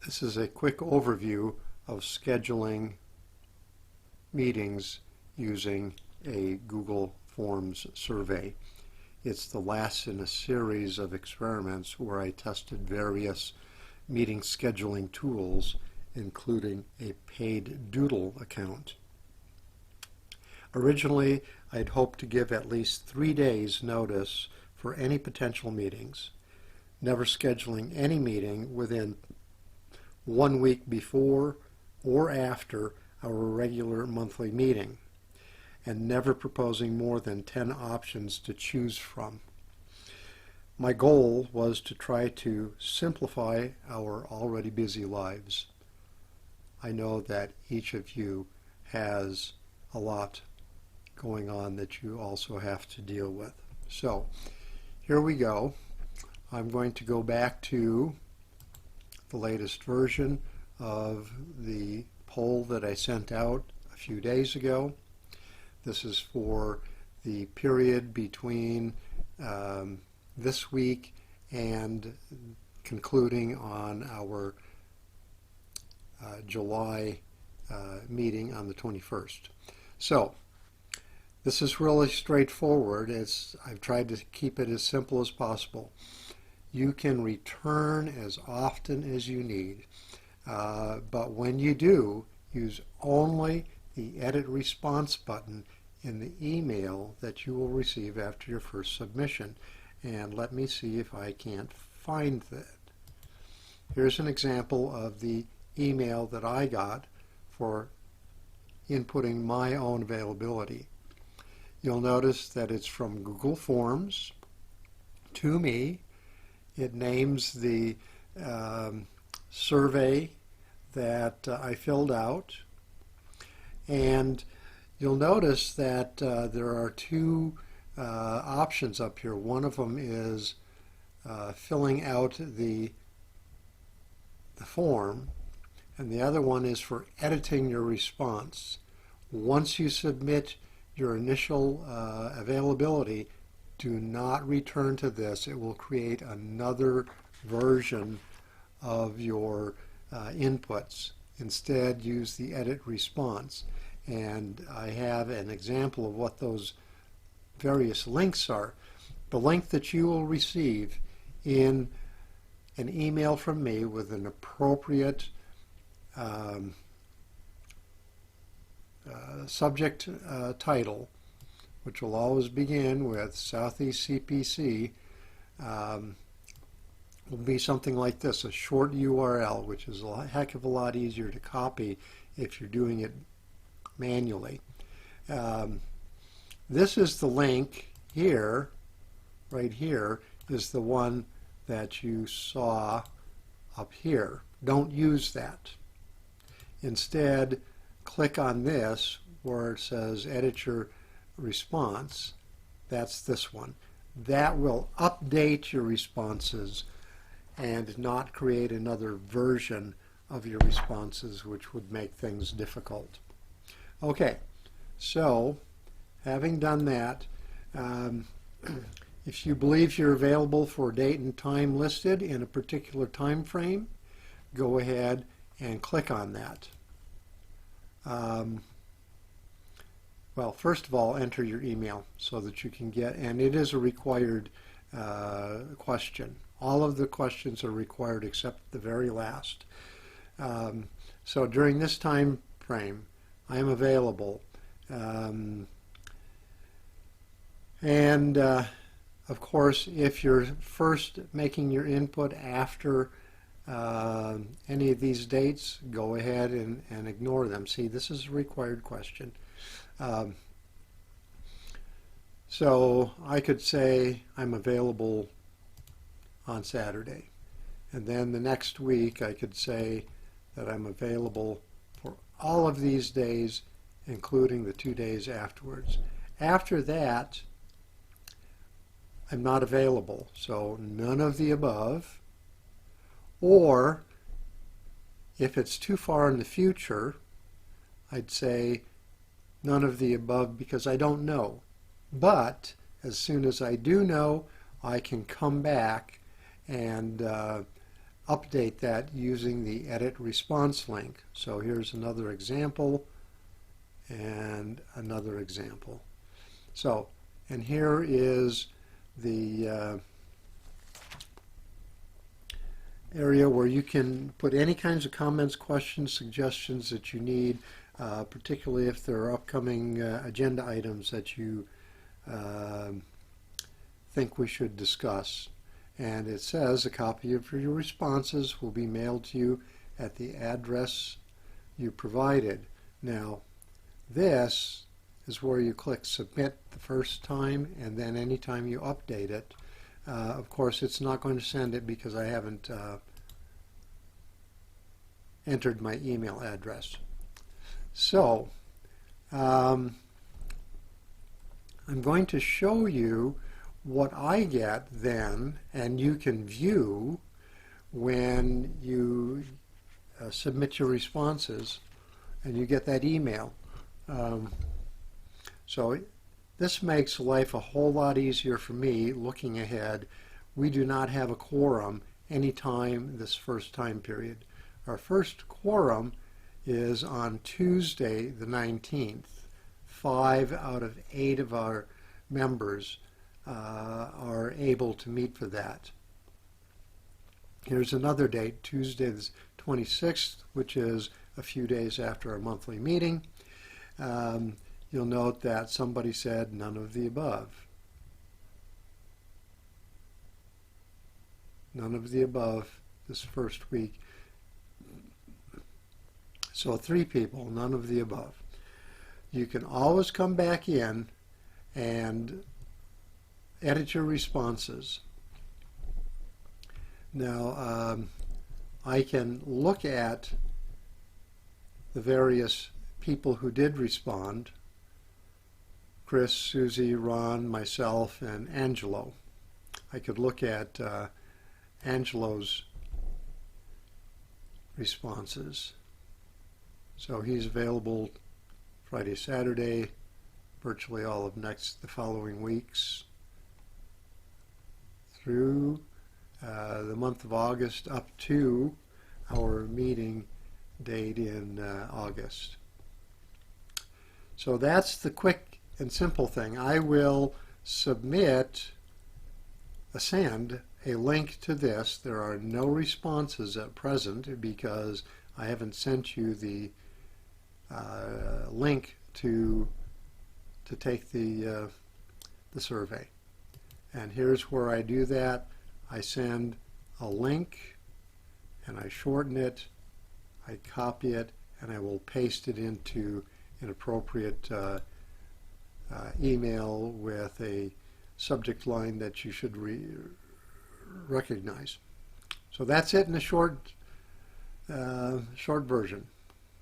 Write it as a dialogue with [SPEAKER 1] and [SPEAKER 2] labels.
[SPEAKER 1] This is a quick overview of scheduling meetings using a Google Forms survey. It's the last in a series of experiments where I tested various meeting scheduling tools, including a paid Doodle account. Originally, I'd hoped to give at least 3 days notice for any potential meetings, never scheduling any meeting within 1 week before or after our regular monthly meeting, and never proposing more than 10 options to choose from. My goal was to try to simplify our already busy lives. I know that each of you has a lot going on that you also have to deal with. So here we go. I'm going to go back to the latest version of the poll that I sent out a few days ago. This is for the period between this week and concluding on our July meeting on the 21st. So this is really straightforward. I've tried to keep it as simple as possible. You can return as often as you need, but when you do, use only the Edit Response button in the email that you will receive after your first submission. And let me see if I can't find that. Here's an example of the email that I got for inputting my own availability. You'll notice that it's from Google Forms to me. It names the survey that I filled out, and you'll notice that there are two options up here. One of them is filling out the form, and the other one is for editing your response. Once you submit your initial availability, do not return to this. It will create another version of your inputs. Instead, use the Edit Response. And I have an example of what those various links are. The link that you will receive in an email from me with an appropriate subject title, which will always begin with Southeast CPC, will be something like this, a short URL, which is a heck of a lot easier to copy if you're doing it manually. This is the link here, right here, is the one that you saw up here. Don't use that. Instead, click on this where it says Edit Your Response. That's this one. That will update your responses and not create another version of your responses, which would make things difficult. Okay, so having done that, if you believe you're available for a date and time listed in a particular time frame, go ahead and click on that. Well, first of all, enter your email so that you can get, and it is a required question. All of the questions are required except the very last. So during this time frame, I am available. Of course, if you're first making your input after any of these dates, go ahead and ignore them. See, this is a required question. So I could say I'm available on Saturday, and then the next week I could say that I'm available for all of these days, including the 2 days afterwards. After that, I'm not available, so none of the above. Or if it's too far in the future, I'd say none of the above because I don't know. But as soon as I do know, I can come back and update that using the edit response link. So here's another example and another example. So, and here is the area where you can put any kinds of comments, questions, suggestions that you need, particularly if there are upcoming agenda items that you think we should discuss. And it says a copy of your responses will be mailed to you at the address you provided. Now, this is where you click submit the first time, and then anytime you update it, of course it's not going to send it because I haven't entered my email address. So I'm going to show you what I get then, and you can view when you submit your responses and you get that email. So this makes life a whole lot easier for me looking ahead. We do not have a quorum anytime this first time period. Our first quorum is on Tuesday the 19th. 5 out of 8 of our members are able to meet for that. Here's another date, Tuesday the 26th, which is a few days after our monthly meeting. You'll note that somebody said none of the above. None of the above this first week. So 3 people, none of the above. You can always come back in and edit your responses. Now, I can look at the various people who did respond: Chris, Susie, Ron, myself, and Angelo. I could look at Angelo's responses. So he's available Friday, Saturday, virtually all of the following weeks, through the month of August up to our meeting date in August. So that's the quick and simple thing. I will send a link to this. There are no responses at present because I haven't sent you the link to take the survey. And here's where I do that. I send a link and I shorten it, I copy it, and I will paste it into an appropriate email with a subject line that you should recognize. So that's it in a short version.